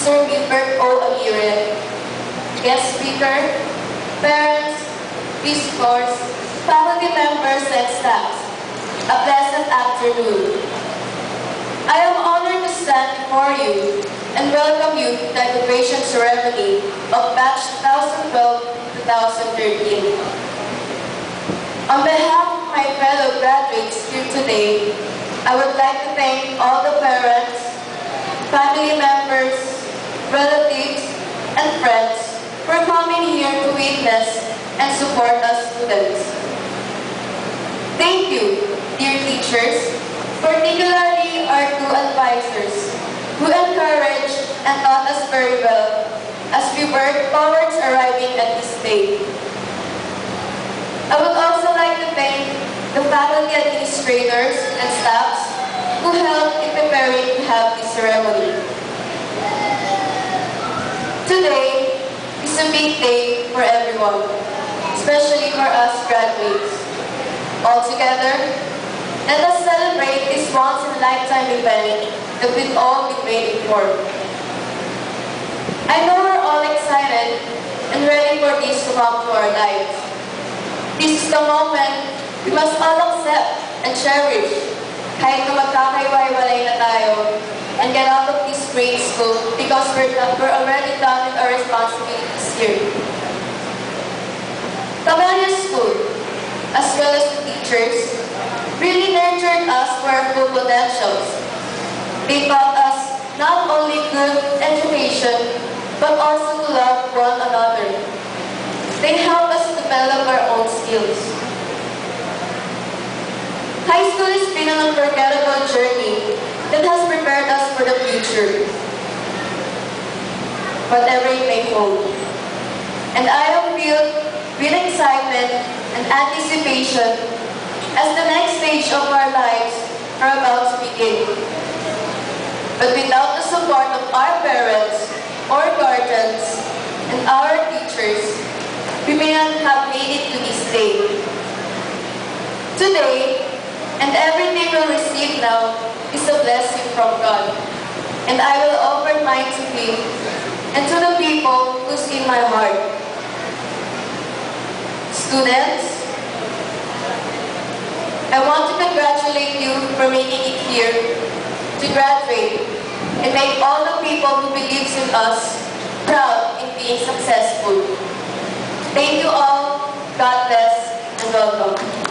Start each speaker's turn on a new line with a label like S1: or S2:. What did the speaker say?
S1: Sir Gilbert O. Aguirre, guest speaker, parents, visitors, faculty members, and staff, a pleasant afternoon. I am honored to stand before you and welcome you to the graduation ceremony of Batch 2012-2013. On behalf of my fellow graduates here today, I would like to thank all the parents, family members, relatives, and friends for coming here to witness and support us students. Thank you, dear teachers, particularly our two advisors, who encouraged and taught us very well as we work towards arriving at this day. I would also like to thank the faculty administrators and staffs who helped in preparing to have this ceremony. Today is a big day for everyone, especially for us graduates. All together, let us celebrate this once-in-a-lifetime event that we've all been waiting for. I know we're all excited and ready for this to come to our lives. This is the moment we must all accept and cherish, kahit na magkakaiwalay na tayo, and get out of this grade school because we're already done with our responsibilities here. Camellia School, as well as the teachers, really nurtured us for our full potentials. They taught us not only good education, but also to love one another. They helped us develop our own skills. High school has been an unforgettable journey that has prepared us for the future, whatever it may hold. And I am filled with excitement and anticipation as the next stage of our lives are about to begin. But without the support of our parents or guardians and our teachers, we may not have made it to this day. Today, and everything we'll receive now is a blessing from God. And I will offer mine to Him and to the people who's in my heart. Students, I want to congratulate you for making it here to graduate and make all the people who believes in us proud in being successful. Thank you all. God bless and welcome.